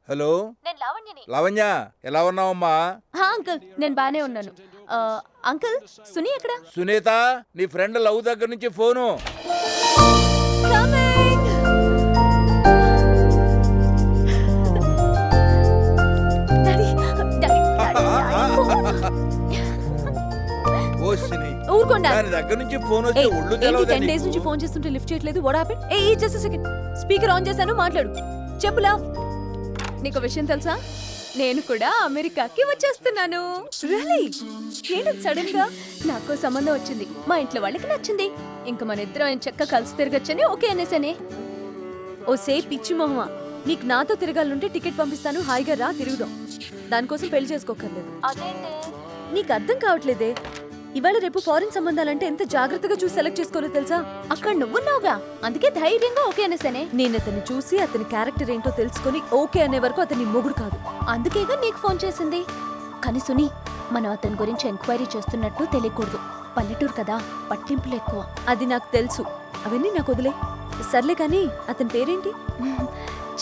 Hello, నేను లావణ్యని. లావణ్య ఎలా ఉన్నావమ్మా? అంకుల్ నేను బానే ఉన్నాను. అంకుల్ సునీ ఎక్కడ? సునీత, నీ ఫ్రెండ్ లవ్ దగ్గర నుంచి ఫోను. ఊరుకోండి. దాని దగ్గర నుంచి ఫోన్ వస్తే ఒళ్ళు తెలవదా 10 days నుంచి ఫోన్ చేస్తుంటే లిఫ్ట్ చేయట్లేదు. What happened? Just second, speaker on చేశాను, మాట్లాడు. చెప్పు లవ్. నీకు విషయం తెలుసా, నేను కూడా అమెరికాకి వచ్చేస్తున్నాను. రియల్లీ? ఏంటి సడన్ గా? నాకు సంబంధం వచ్చింది, మా ఇంట్లో వాళ్ళకి నచ్చింది. ఇంక మన ఇద్దరం చక్క కలిసి తిరగచ్చని ఓకే అనేసానే. ఓ సే పిచ్చి మొహమా, నీకు నాతో తిరగాలంటే టికెట్ పంపిస్తాను, హాయిగా రా తిరుగుదాం. దానికోసం పెళ్లి చేసుకోకర్లేదు. నీకు అర్థం కావట్లేదే. ఇవాళ రేపు ఫారిన్ సంబంధాలంటే ఎంత జాగ్రత్తగా చూసి సెలెక్ట్ చేసుకోవాలో తెలుసా? అక్కడ నువ్వున్నావుగా, అందుకే ధైర్యంగా ఓకే అనేసానే. నేను అతన్ని చూసి అతని క్యారెక్టర్ ఏంటో తెలుసుకుని ఓకే అనే వరకు అతని మొగుడు కాదు. అందుకేగా నీకు ఫోన్ చేసింది. కానీ సునీ, మనం అతని గురించి ఎంక్వైరీ చేస్తున్నట్టు తెలియకూడదు. పల్లెటూరు కదా, పట్టింపులు ఎక్కువ. అది నాకు తెలుసు, అవన్నీ నాకు వదిలే. సర్లే కానీ అతని పేరేంటి?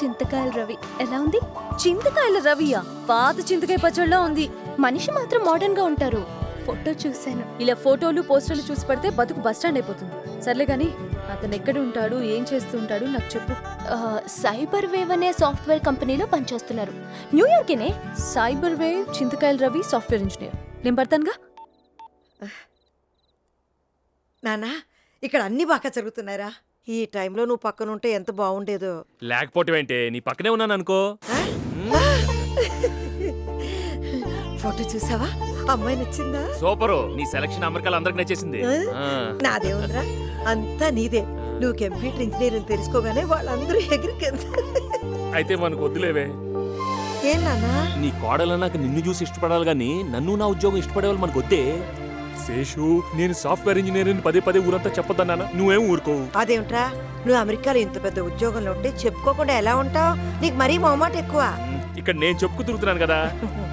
చింతకాయల రవి. ఎలా ఉంది? చింతకాయల రవియా? పాత చింతకాయ పచ్చళ్ళ ఉంది. మనిషి మాత్రం మోడర్న్ గా ఉంటారు. ఫోటో చూశాను. ఇలా ఫోటోలు పోస్టర్లు చూసి పడితే బతుకు బస్టాండ్ అయిపోతుంది. సర్లే గాని అతను ఎక్కడ ఉంటాడు, ఏం చేస్తూ ఉంటాడు నాకు చెప్పు. సైబర్ వేవ్ అనే సాఫ్ట్వేర్ కంపెనీలో పనిచేస్తున్నారు. న్యూయార్కేనే. సైబర్ వేవ్, చింతకాయల రవి, సాఫ్ట్వేర్ ఇంజనీర్. నేను పడతానుగా. నానా, ఇక్కడ అన్ని బాగా జరుగుతున్నారా? ఈ టైంలో నువ్వు పక్కన ఉంటే ఎంత బాగుండేదో. లేకపోతే ఏంటి, నీ పక్కనే ఉన్నాను అనుకో. ఫోటో చూసావా? అమ్మాయి నచ్చిందా? సూపరు. నీ సెలక్షన్ అమెరికాలో అందరికి నచ్చేసింది. నాదే ఉందిరా, అంతా నీదే. నువ్వు కంప్యూటర్ ఇంజనీర్ అని తెలుసుకోగానే వాళ్ళందరూ ఎగిరికెళ్తా. అయితే మనకు వద్దులేవే. ఏం నాన్నా? నీ కోడలు నాకు నిన్ను చూసి ఇష్టపడాలి గాని నన్ను నా ఉద్యోగం ఇష్టపడేవాళ్ళు మనకు వద్దే. శేషు, నేను సాఫ్ట్వేర్ ఇంజనీర్ పదే పదే ఊరంతా చెప్పొద్దన్నా, నువ్వేం ఊరుకోవు. అదేమిట్రా, నువ్వు అమెరికాలో ఇంత పెద్ద ఉద్యోగంలో ఉంటే చెప్పుకోకుండా ఎలా ఉంటావు? నీకు మరీ మొహమాట ఎక్కువ. ఇక్కడ నేను చెప్పుకు తిరుగుతున్నాను కదా.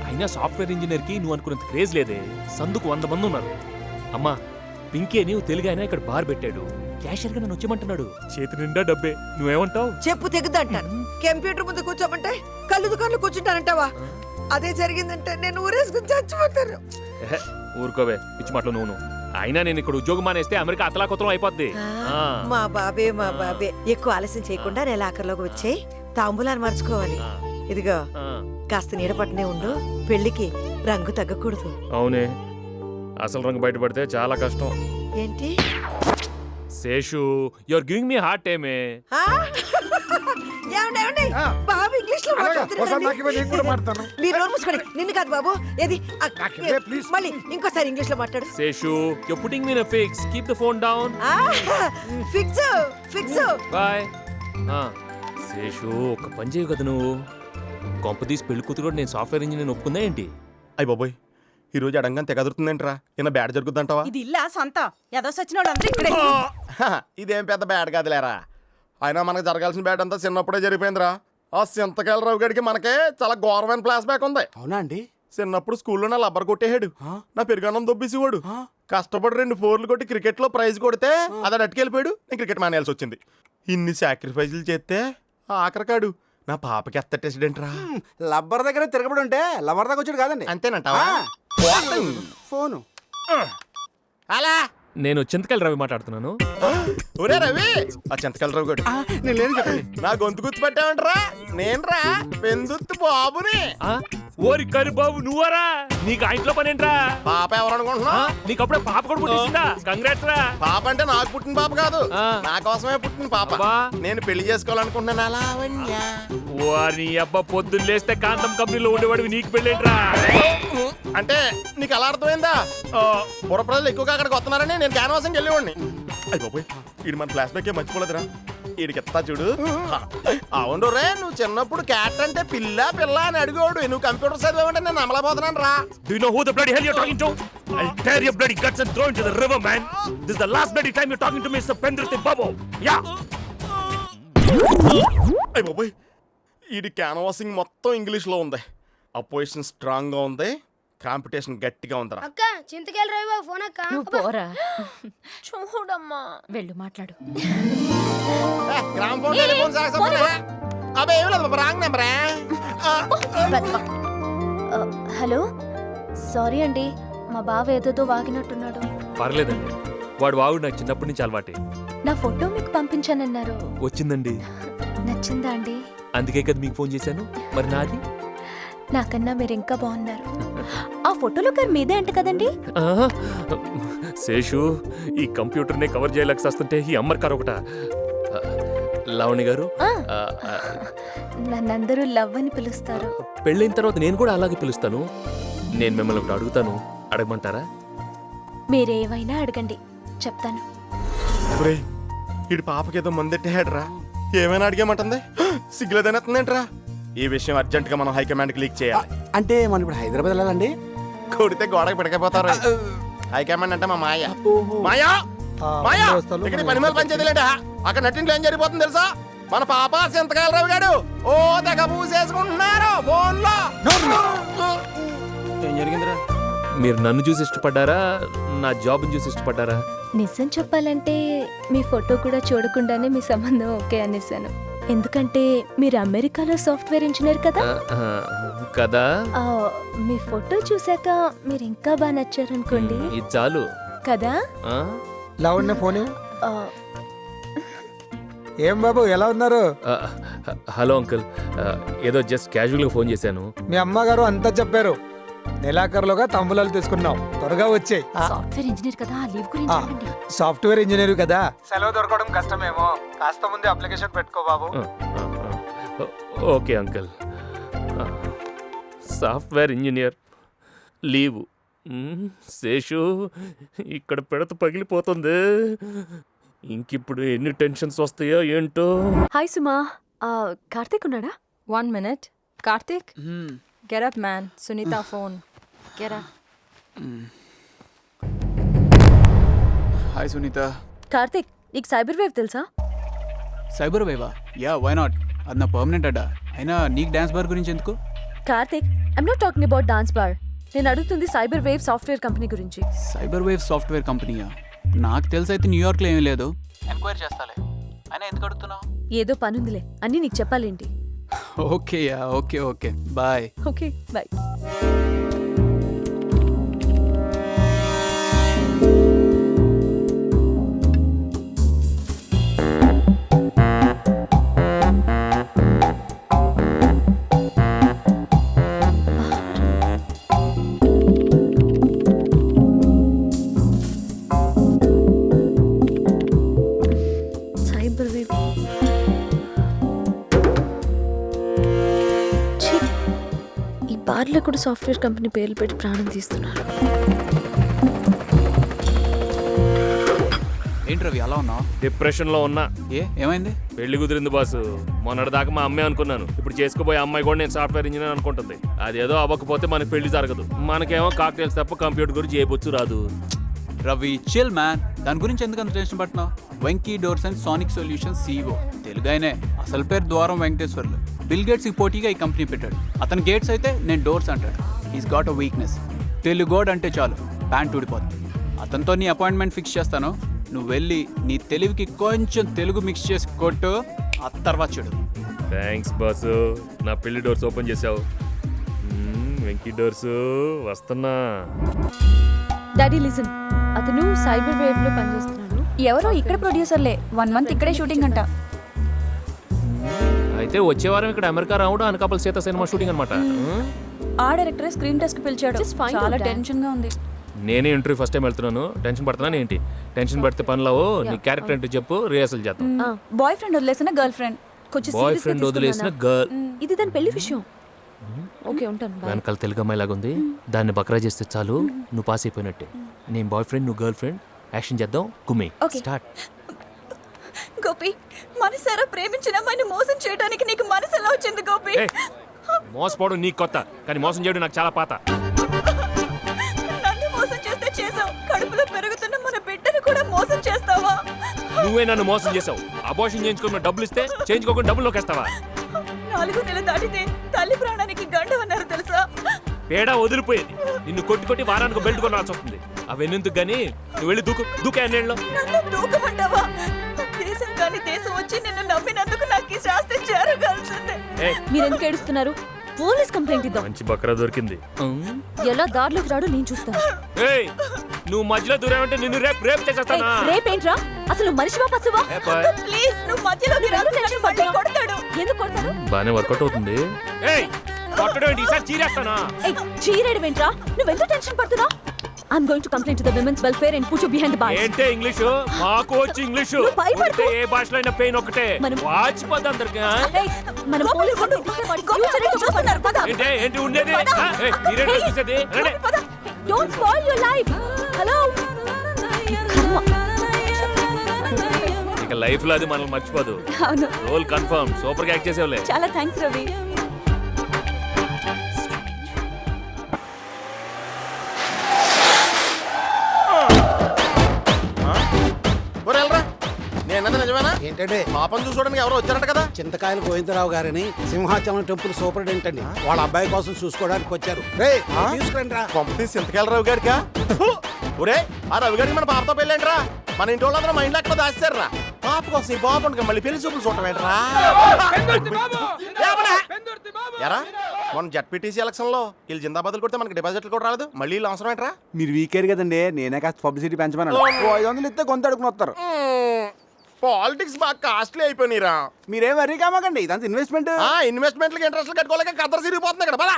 అయినా సాఫ్ట్వేర్ ఇంజనీర్ కి నువ్వు అనుకున్నంత క్రేజ్ లేదే. సందుకు 100 మంది ఉన్నారు. అమ్మా, పింకీ అని తెలుగు ఆయన ఇక్కడ బార్ పెట్టాడు. క్యాషియర్ గా నన్ను వచ్చేమంటున్నాడు. చేతి నిండా డబ్బే. నువ్వేమంటావు? చెప్పు తెగుద్దంటాను. కంప్యూటర్ ముందు కూర్చోమంటే కళ్ళు దుకాణంలో కూర్చుంటానంటావా? అదే జరిగిందంటే నేను ఊరేసుకుని చచ్చిపోతాను. ఊరుకోవే, పిచ్చి మాటలు నువ్వు. అయినా నేను ఇక్కడ ఉద్యోగం మానేస్తే అమెరికా అతలాకుతలం అయిపోద్ది. మా బాబే ఎక్కువ ఆలస్యం చేయకుండా నెలాఖరులోకి వచ్చేయి. తాంబూలాన్ని మర్చుకోవాలి. ఇదిగో కాస్త నీడపట్టనే ఉండు. పెళ్లికి రంగు తగ్గకూడదు. అవునే, అసలు రంగు బయటపడితే చాలా కష్టం. ఏంటి Seshu, your giving me heart టైమే. బాబు ఇంగ్లీష్ లో మీరు నోరు మూసుకోండి. నిన్ను కాదు బాబు, ఏది మళ్ళీ ఇంకోసారి ఇంగ్లీష్ లో మాట్లాడు. Seshu, you're putting me in a fix. Keep the phone down. Fix fix. Bye. Seshu, ఒక పని చేయవు కదా నువ్వు. కొంపదీసి పెళ్లి కూతురు కూడా నేను సాఫ్ట్వేర్ ఇంజనీర్ ఒప్పుకుందా ఏంటి? అయ్య బాబోయ్, ఈ రోజు అడంగా తెగదురుతుందేంట్రా? ఏమైనా బ్యాడ్ జరుగుద్దంటావా? ఇది ఇల్లా సొంత ఏదో సచిన వాళ్ళందరూ ఇక్కడే. ఇదేం పెద్ద బ్యాడ్ కాదులేరా. అయినా మనకు జరగాల్సిన బ్యాడ్ అంతా చిన్నప్పుడే జరిగిపోయిందిరా. ఆ చింతకాయల రావు గడికి మనకే చాలా ఘోరమైన ఫ్లాష్ బ్యాక్ ఉంది. అవునా అండి? చిన్నప్పుడు స్కూల్లో నా లబ్బర్ కొట్టేహాడు, నా పెరుగన్నం దొబ్బేసేవాడు. కష్టపడి 2 4 కొట్టి క్రికెట్ లో ప్రైజ్ కొడితే అతను అట్టుకెళ్ళిపోయాడు. నేను క్రికెట్ మానేయాల్సి వచ్చింది. ఇన్ని సాక్రిఫైజులు చేస్తే ఆఖరికాడు నా పాపకి ఎత్తటేసిడెంట్ రా. లబ్బర్ దగ్గర తిరగబడి ఉంటే లవర్ దాకా వచ్చాడు కాదండి. అంతేనంటావా? ఫోను అలా నేను చింతకాయల రవి మాట్లాడుతున్నాను. ఒరే రవి, ఆ చింతకాయల రావు గడు నేను లేని చెప్పండి. నా గొంతు గుర్తు పెట్టామంటరా? నేను రా పెందుత్తు బాబుని. ఓరి కరి బాబు, నువ్వరా? నీకు ఆ ఇంట్లో పని ఏంట్రా? పాప ఎవరు అనుకుంటున్నా? నీకు అప్పుడే పాప కూడా పుట్టిందా? కంగ్రాట్స్ రా. పాప అంటే నాకు పుట్టిన పాప కాదు, నా కోసమే పుట్టిన పాప. నేను పెళ్లి చేసుకోవాలనుకుంటున్నాను. అలా వారి అబ్బా, పొద్దున్న లేస్తే కాంతం కంపెనీలో ఉండేవాడివి, నీకు పెళ్ళేంట్రా? అంటే నీకు అలా అర్థమైందా? పుర ప్రజలు ఎక్కువగా అక్కడికి వస్తున్నారని నేను క్యాన్వాసింగ్ వెళ్ళేవాడిని. అయ్యి బాబోయ్, ఇది మన ఫ్లాష్ బ్యాక్ మర్చిపోలేదురా. వీడికి ఎత్తా చూడు. అవును రే, నువ్వు చిన్నప్పుడు క్యాట్ అంటే పిల్ల పిల్ల అని అడిగోడు. నువ్వు కంప్యూటర్ చదివామంటే నేను అమలపోతున్నాను రా. Do you know who the bloody hell you're talking to? I'll tear your bloody guts and throw into the river, man. This is the last bloody time you're talking to me, Mr. Pendruthi Babu. Yeah. అయ్యి బాబోయ్, వీడి canvassing మొత్తం English లో ఉంది. Opposition strong గా ఉంది, competition గట్టిగా ఉందరా. అక్క చింతకాయల రావు ఫోన్ అక్క. నువ్వు పోరా, చూడమ్మా, వెళ్ళు మాట్లాడు. అబ్బే ఏం లేదు రాంగ్ నెంబరే. హలో సారీ అండి మా బావ ఏదేదో వాగినట్టున్నాడు. పర్లేదండి, వాడు వాగుడు నాకు చిన్నప్పటి నుంచి అలవాటే. నా ఫోటో మీకు పంపించానన్నారు, వచ్చిందండి, నచ్చిందా అండి? అందుకే కదా మీకు ఫోన్ చేశాను. మరి నాది? నాకన్నా మీరు ఇంకా బాగున్నారు. ఆ ఫోటోలో గారు మీదే అంట కదండి? ఆహా, శేషు ఈ కంప్యూటర్నే కవర్ చేయలేక వస్తుంటే ఈ అమ్మర్ కారు ఒకట. లావణి గారు, నన్నందరూ లవ్ అని పిలుస్తారు. పెళ్ళైన తర్వాత నేను కూడా అలాగే పిలుస్తాను. నేను మిమ్మల్ని ఒకటి అడుగుతాను, అడగమంటారా? మీరేమైనా అడగండి, చెప్తాను. ఒరేయ్, ఈడు పాపకేదో మందెట్టేహాడ్రా. ఏమైనా అడిగేమంటుంది? సిగ్గులేదనేస్తుందేంట్రా? ఈ విషయం అర్జెంట్ గా మనం హైకమాండ్కి లీక్ చేయాలి. అంటే మనం ఇప్పుడు హైదరాబాద్ వెళ్ళాలండి. కొడితే గోడకి పిడకపోతారు. హైకమాండ్ అంటే మా మాయ. మాయా మాయా, ఇక్కడ పని మీద పని చేయలేట. అక్కడ నట్టింట్లో ఏం జరిగిపోతుంది తెలుసా? మన పాప సింతకాయల రావు గాడు ఓ తెగ పూసేసుకుంటున్నారు ఫోన్ లో. ఏం జరిగిందిరా? మీరు నన్ను చూసి ఇష్టపడ్డారా, నా జాబ్ని చూసి ఇష్టపడ్డారా? నిజం చెప్పాలంటే మీ ఫోటో కూడా చూడకుండానే మీ సంబంధం ఓకే అనేసాను. ఎందుకంటే మీరు అమెరికాలో సాఫ్ట్వేర్ ఇంజనీర్ కదా. కదా, ఆ, మీ ఫోటో చూసాక మీరు ఇంకా బాగా నచ్చారనుకోండి. ఇది చాలు కదా. ఆ? లావణ్య ఫోన్ ఇవ్వు. ఆ, ఏం బాబు ఎలా ఉన్నారు? హలో అంకుల్, ఏదో జస్ట్ క్యాజువల్గా ఫోన్ చేశాను. మీ అమ్మగారు అంతా చెప్పారు. నెలాఖరులోగా తంబులాలు తీసుకున్నాం, త్వరగా వచ్చాయి. సాఫ్ట్వేర్ ఇంజనీర్ కదా, ఆ లీవ్ గురించి అడగండి. సాఫ్ట్వేర్ ఇంజనీర్ కదా, సెలవు దొరకడం కష్టమేమో. కాస్త ముందే అప్లికేషన్ పెట్టుకో బాబు. Okay uncle. Software engineer leave. Seshu, ఇక్కడ పెడత పగిలిపోతుంది. ఇంకిప్పుడు ఎన్ని టెన్షన్స్ వస్తాయో ఏంటో. హాయ్ సుమా, కార్తీక్ ఉన్నాడా? 1 minute. Karthik? Get up, man. Sunita phone. Get up. Hi Sunitha. Karthik, నీకు సైబర్ వేవ్ తెలుసా? సైబర్ వేవా? Yeah, why not? అది నా పర్మనెంట్ అడ్డా. అయినా నీకు డాన్స్ బార్ గురించి ఎందుకు? Karthik, I'm not talking about dance bar. నేను అడుగుతుంది సైబర్ వేవ్ సాఫ్ట్వేర్ కంపెనీ గురించి. సైబర్ వేవ్ సాఫ్ట్వేర్ కంపెనీయా? నాకు తెలిసి అయితే న్యూయార్క్లో ఏమీ లేదు. ఎంక్వైరీ చేస్తాలే. అయినా ఎందుకు అడుగుతున్నావు? ఏదో పనుందిలే, అన్నీ నీకు చెప్పాలేంటి? Okay yeah, okay okay, bye. Okay bye. Cyber wave. ఈ బార్లో కూడా సాఫ్ట్వేర్ కంపెనీ పేర్లు పెట్టి ప్రాణం తీస్తున్నారు. ఏంటి రవి అలా ఉన్నావు? డిప్రెషన్లో ఉన్నా. ఏమైంది? పెళ్లి కుదిరింది బాసు. మొన్నటిదాకా మా అమ్మాయి అనుకున్నాను. ఇప్పుడు చేసుకోబోయే అమ్మాయి కూడా నేను సాఫ్ట్వేర్ ఇంజనీర్ అనుకుంటుంది. అదేదో అవ్వకపోతే మనకి పెళ్లి జరగదు. మనకేమో కాక్టైల్స్ తప్ప కంప్యూటర్ గురించి ఏ బొచ్చు రాదు. రవి చిల్ మ్యాన్, దాని గురించి ఎందుకు అంత టెన్షన్ పడుతున్నావు? Venky doors and sonic solutions CEO, తెలుగాయనే. అసలు పేరు ద్వారం వెంకటేశ్వర్లు. బిల్ గేట్స్ కి పోటీగా ఈ కంపెనీ పెట్టాడు. అతని గేట్స్ అయితే నేను డోర్స్ అంటాడు. He's got a weakness. తెలుగోడ్ అంటే చాలు ప్యాంట్ ఊడిపోతుంది. అతనితో నీ అపాయింట్మెంట్ ఫిక్స్ చేస్తాను. నువ్వు వెళ్ళి నీ తెలివికి కొంచెం తెలుగు మిక్స్ చేసి కొట్టు, ఆ తర్వాత చూడు. థ్యాంక్స్ బాసు, నా పెళ్లి డోర్స్ ఓపెన్ చేసావు. వెంకీ డోర్స్ వస్తున్నా. డాడీ లిసన్, అతను సైబర్ వేవ్ లో పనిచేస్తున్నాడు. ఎవరో ఇక్కడ ప్రొడ్యూసర్లే. 1 month ఇక్కడే షూటింగ్ అంట. అయితే వచ్చే వారం ఇక్కడ అమెరికా రావుడు అనకాపల్ సీత సినిమా షూటింగ్ అనమాట. ఆ డైరెక్టర్ స్క్రీన్ టెస్ట్ పిలిచాడు. Just find చాలా out, Dad. టెన్షన్ గా ఉంది. నేనే ఇంటర్వ్యూ ఫస్ట్ టైం వెళ్తున్నాను. టెన్షన్ పడుతున్నాను ఏంటి? టెన్షన్ పడితే పనులవు. నీ క్యారెక్టర్ ఏంటో చెప్పు, రిహార్సల్ చేద్దాం. బాయ్ ఫ్రెండ్ వదిలేసిన గర్ల్ ఫ్రెండ్. కొంచెం బాయ్ serious గా ఫ్రెండ్ వదిలేసిన తీసుకున్నానా? గర్ల్. ఇది దాని పెళ్లి విషయం. ఓకే ఉంటాను. Bye. వెనకాల తెలుగు అమ్మాయి లాగా ఉంది. దాన్ని బక్రా చేస్తే చాలు, నువ్వు పాస్ అయిపోయినట్టే. నేను బాయ్ ఫ్రెండ్, నువ్వు గర్ల్ ఫ్రెండ్. యాక్షన్ చేద్దాం. కుమ్మి Okay. స్టార్ట్. గోపి, మనసారా ప్రేమించిన అమ్మాయిని మోసం చేయడానికి నీకు మనసు ఎలా వచ్చింది గోపి? మోసపోవడం నీకు కొత్త, కానీ మోసం చేయడం నాకు చాలా పాత. నన్ను మోసం చేస్తే చేసావు, కడుపులో పెరుగుతున్న మన బిడ్డను కూడా మోసం చేస్తావా? నువ్వే నన్ను మోసం చేసావు. అబోషన్ చేయించుకున్న డబ్బులు ఇస్తే చేయించుకోకుండా డబ్బులు నొక్కేస్తావా? 4 నెలలు దాటితే తల్లి ప్రాణానికి గండం అన్నారు తెలుసా? పేడ వదిలిపోయేది. నిన్ను కొట్టి కొట్టి వారానికి బెల్ట్ కొనాల్సి వస్తుంది. అవెన్నెందుకు గానీ నువ్వు వెళ్ళి దూకే అన్నేళ్ళలో. నన్ను దూకమంటావా? దేశం కాని దేశం వచ్చి నిన్ను నమ్మినందుకు నాకు ఈ శాస్త్రం జరగాల్సిందే. ఏయ్, మీరు ఎందుకు ఏడుస్తున్నారు? పోలీస్ కంప్లైంట్ ఇద్దాం. మంచి బక్రా దొరికింది. ఎలా దారిలోకి రాడు నేను చూస్తాను. ఏయ్, నువ్వు మధ్యలో దూరేమంటే నిన్ను రేప్ చేసేస్తానా? రేపేంట్రా? అసలు మనిషివా పశువా? ఏ పాయ్. ప్లీజ్ నువ్వు మధ్యలోకి రాదు, నన్ను మళ్ళీ కొడతాడు. ఎందుకు కొడతారు? బానే వర్కౌట్ అవుతుంది. ఏయ్, కొట్టడం ఏంటి? ఈసారి చీరేస్తానా? ఏయ్, చీరేడువేంట్రా? నువ్వెందుకు టెన్షన్ పడుతున్నావు? I'm going to complain to the women's welfare and put you behind the bars. ఏంటే ఇంగ్లీషు? మాకు వచ్చి ఇంగ్లీషు. నువ్వు భయపడకు. కొడితే ఏ భాషలో అయినా పెయిన్ ఒకటే. మనం- వాచిపోద్ది అందరికి. ఏయ్, మనం పోలీస్ కంప్లైంట్ ఇస్తే వాడి ఫ్యూచర్ ఏంటో చూస్తున్నారు. పద. ఏంటి ఉండేది? ఏయ్, మీరేంటి చూసేది? రండి. పద. Don't spoil your life. Hello. ఇక లైఫ్ లో అది మనల్ని మర్చిపోదు. అవును. Role confirm. సూపర్ గా యాక్ట్ చేసేవాళ్ళే. చాలా థ్యాంక్స్ రవి. ఒరే వెళ్ళరా, నేనది నిజమేనా? ఏంటంటే పాపం చూసుకోవడానికి ఎవరో వచ్చారంట కదా. చింతకాయల గోవిందరావు గారని సింహాచలం టెంపుల్ సూపరింటెండెంట్ అండి, వాళ్ళ అబ్బాయి కోసం చూసుకోవడానికి వచ్చారు. రే తీసుకురండి రా. పంపి సింతకాయల రవి గారికా? ఒరే, ఆ రవి గారికి మన పాపతో పెళ్ళేంట్రా? మన ఇంటి వాళ్ళందరూ మా ఇంట్లో ఎక్కడ దాచారా? పాప కోసం ఈ బాబు ఉండగా మళ్ళీ పెళ్లి చూపులు చూడటం ఏంట్రా? ఎరా, మన జడ్పీటీసీ ఎలక్షన్ లో వీళ్ళు జిందాబాదులు కొడితే మనకి డిపాజిట్లు కూడా రాలేదు. మళ్ళీ వీళ్ళు అవసరం ఏంట్రా? మీరు వీకేరు కదండి, నేనే కాస్త పబ్లిసిటీ పెంచమన్నాను. 500 ఇస్తే కొంత అడుగుని వస్తారు. పాలిటిక్స్ బాగా కాస్ట్లీ అయిపోయినరా. మీరేం వరీ కామాకండి, ఇదంతా ఇన్వెస్ట్మెంట్. ఇన్వెస్ట్మెంట్లకి ఇంట్రెస్ట్ కట్టుకోలేక కద్దరు సిరిగిపోతుంది కదా. పదా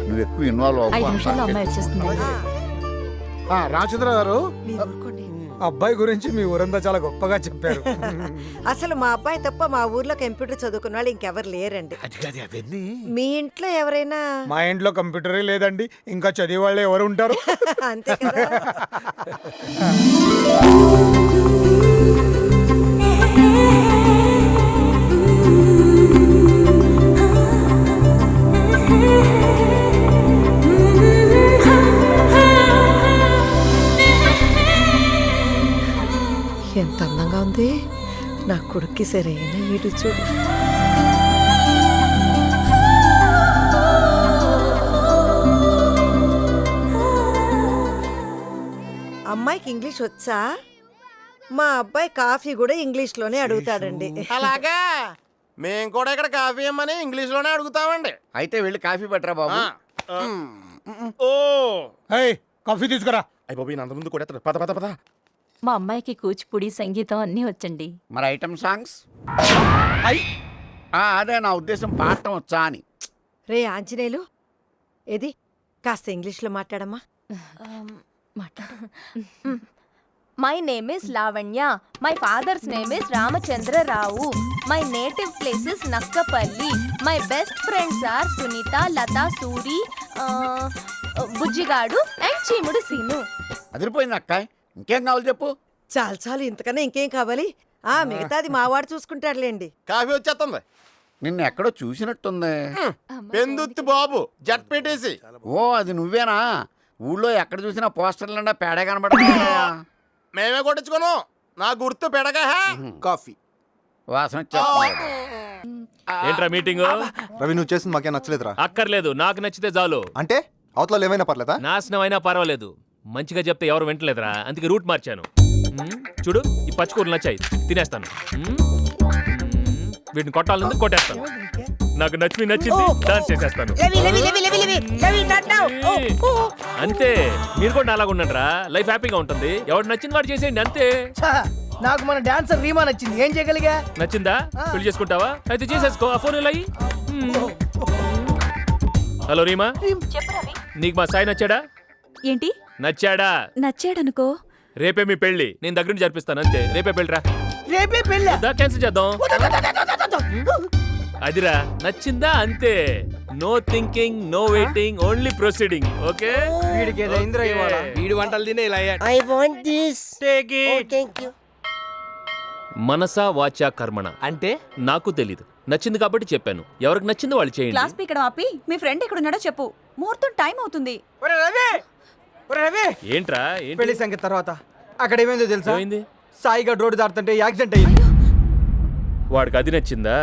నువ్వు ఎక్కువ ఇన్వాల్వ్ 5 నిమిషాల్లో అమ్మాయి వచ్చేస్తుంది. రామచంద్ర గారు, మీరు ఊరుకోండి. అబ్బాయి గురించి మీ ఊరంతా చాలా గొప్పగా చెప్పారు. అసలు మా అబ్బాయి తప్ప మా ఊర్లో కంప్యూటర్ చదువుకున్న వాళ్ళు ఇంకెవరు లేరండి. అవన్నీ మీ ఇంట్లో ఎవరైనా? మా ఇంట్లో కంప్యూటరే లేదండి, ఇంకా చదివే వాళ్ళు ఎవరు ఉంటారు? అంతే కదా. ఎంత అందంగా ఉంది నా కొడుక్కి, సరైన ఈడు చూడు. అమ్మాయికి ఇంగ్లీష్ వచ్చా? మా అబ్బాయి కాఫీ కూడా ఇంగ్లీష్ లోనే అడుగుతాడండి. అలాగా మేము కూడా ఇక్కడ కాఫీ ఇమ్మని ఇంగ్లీష్ లోనే అడుగుతామండి. అయితే వెళ్ళి కాఫీ పట్టరా బాబు. ఓ ఏయ్, కాఫీ తీసుకురా. అయ్య బాబు, అంత ముందు కూడా పద పద పద. మా అమ్మాయికి కూచిపూడి సంగీతం అన్నీ వచ్చండి. మరి ఐటమ్ సాంగ్స్? అదే నా ఉద్దేశం, పాడటం వచ్చా అని. రే ఆంజనేయులు, ఏది కాస్త ఇంగ్లీష్ లో మాట్లాడమ్మా. My name is Lavanya. My father's name is Ramachandrarao. My native place is Nakkapalli. My best friends are Sunita, Lata, Suri, Bujjigadu and Chimudu Sinu. అదిరిపోయింది అక్క. ఇంకేం కావాలి చెప్పు. చాలు చాలు, ఇంతకన్నా ఇంకేం కావాలి? మిగతాది మావాడు చూసుకుంటాడులేండి. కాఫీ వచ్చేస్తుంది. నిన్న ఎక్కడో చూసినట్టుంది. పెందుత్తి బాబు, జడ్పీటీసీ. ఓ, అది నువ్వేనా? ఊళ్ళో ఎక్కడ చూసినా పోస్టర్లు పేడే కనబడుతున్నాయా? మేమే కొట్టించుకోను, నా గుర్తు పెడగా. కాఫీ వాసన వచ్చేస్తుంది. ఏంట్రా మీటింగ్? రవి, నువ్వు చేసింది మాకే నచ్చలేదురా. అక్కర్లేదు, నాకు నచ్చితే చాలు. అంటే అవతల ఏమైనా పర్లేదా? నాశనం అయినా పర్వాలేదు, మంచిగా చెప్తే ఎవరు వింటలేదురా, అందుకే రూట్ మార్చాను. చూడు, ఈ పచ్చికూరలు నచ్చాయి, తినేస్తాను. వీటిని కొట్టాలని కొట్టేస్తాను. నాకు నచ్చింది డాన్స్ చేసేస్తాను. అంతే, మీరు కూడా అలాగ ఉండండిరా, లైఫ్ హ్యాపీగా ఉంటుంది. ఎవరు నచ్చింది వాడు చేసేయండి, అంతే. నాకు మన డాన్సర్ రీమా నచ్చింది, ఏం చేయగలిగా? నచ్చిందా? పెళ్లి చేసుకుంటావా? అయితే చేసేసుకో. ఆ ఫోన్ ఇలా. హలో రీమా, నీకు మా సాయి నచ్చాడా? ఏంటి నచ్చాడా? నచ్చాడనుకో. రేపే మీ పెళ్లి, నేను దగ్గర నుంచి జరిపిస్తాను, అంతే. రేపే పెళ్ళిరా. రేపే పెళ్ళా? క్యాన్సిల్ చేద్దాం. అదిరా, నచ్చిందా? అంతే. No thinking, no waiting, only proceeding. Okay? వీడికి ఏదైందిరా ఇవాళ? వీడి వంటలు తినే ఇలా I want this. Take it. Thank you. మనసా వాచా కర్మణ అంటే నాకు తెలీదు, నచ్చింది కాబట్టి చెప్పాను. ఎవరికి నచ్చింది వాళ్ళు చేయండి. క్లాస్ పీకడం ఆపి మీ ఫ్రెండ్ ఎక్కడున్నాడో చెప్పు. ముహూర్తం టైం అవుతుంది. ఒరే రవి, ఒరే రవి, ఏంట్రా? ఏంటి? పెళ్లి సంగతి తర్వాత. అక్కడ ఏమైందో తెలుసా? ఏమైంది? సాయిగా రోడ్డు దాడుతుంటే యాక్సిడెంట్ అయ్యింది. వాడికి అది నచ్చిందా?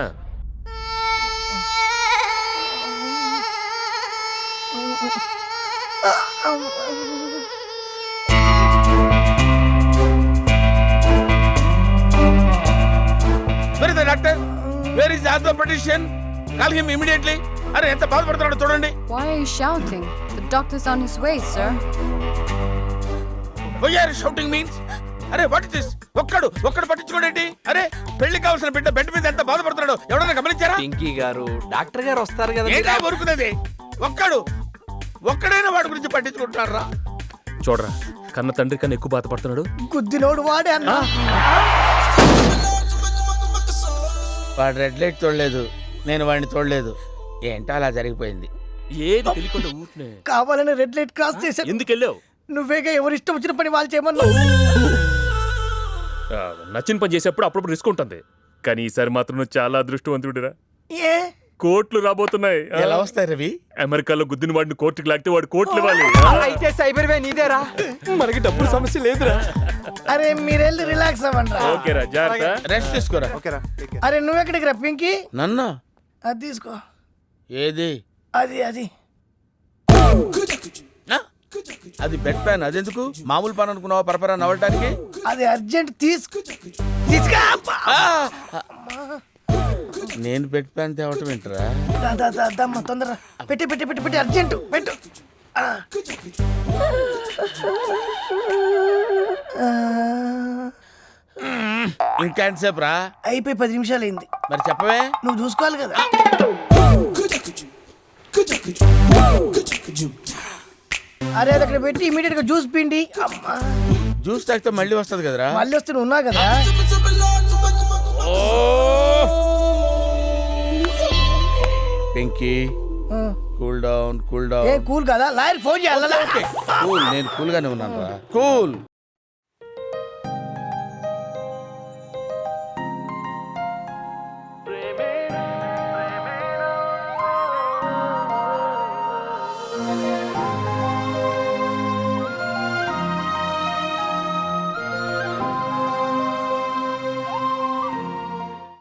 Where is the doctor? Where is the have the petition call him immediately. అరే ఎంత బాధపడుతున్నాడో చూడండి. Why are you shouting? The doctor's on his way, sir. Why are shouting means? అరే వాట్ ఇస్ దిస్? ఒక్కడు పట్టించుకోండి. అరే పెళ్లి కావాల్సిన బిడ్డ బెడ్ మీద ఎంత బాధపడుతున్నాడో ఎవరైనా గమనించారా? పింకీ గారు డాక్టర్ గారు వస్తారు కదా. ఏంటా వరుకునేది? ఒక్కడైనా వాడి గురించి పట్టించుకుంటారా? చూడరా, కన్న తండ్రి కన్నా ఎక్కువ బాధపడుతున్నాడు. గుద్దినోడు వాడే అన్న. వాడు రెడ్ లైట్ చూడలేదు, నేను వాడిని చూడలేదు. ఏంటో అలా జరిగిపోయింది. ఏది తెలియకుండా ఊరినే కావాలని రెడ్ లైట్ క్రాస్ చేశాను. ఎందుకు వెళ్ళావు? నువ్వేగా ఎవరు ఇష్టం వచ్చిన పని వాళ్ళు చేయమన్నావు. నచ్చిన పని చేసేప్పుడు అప్పుడప్పుడు రిస్క్ ఉంటుంది, కానీ ఈసారి మాత్రం నువ్వు చాలా అదృష్టవంతుడిరా. ఏ కోట్లు రాబోతున్నాయి. ఎలా వస్తాయి రవి? అమెరికాలో గుద్దిన వాడిని కోర్టుకి లాగితే వాడు కోట్లు ఇవ్వాలి. అయితే సైబర్ వే నీదేరా. మనకి డబ్బులు సమస్య లేదురా. అరే మీరెళ్ళి రిలాక్స్ అవ్వండి. ఓకేరా, జాగ్రత్త. రెస్ట్ తీసుకోరా. అరే నువ్వెక్కడికి రా పింకీ? నన్ను అది తీసుకో. ఏది? అది అది బెడ్ ప్యాన్. అదెందుకు? మామూలు పని అనుకున్నావా పరపరా నవ్వటానికి? అది అర్జెంట్ తీసుకో. నేను బెడ్ ప్యాన్ తేవటం ఏంటరా? తొందర పెట్టి అర్జెంట్ పెట్టు. ఇంకెంతసేపు రా? అయిపోయి 10 నిమిషాలు అయింది. మరి చెప్పవే. నువ్వు చూసుకోవాలి కదా. అరే అది అక్కడ పెట్టి ఇమీడియట్ గా జ్యూస్ పిండి. జ్యూస్ తాగితే మళ్ళీ వస్తుంది కదరా? మళ్ళీ వస్తే నువ్వు ఉన్నావు కదా. Pinky cool down. ఏ కూల్ కదా, లాయర్ ఫోన్ చేయాలి. కూల్, నేను కూల్ గానే ఉన్నాను రా. కూల్.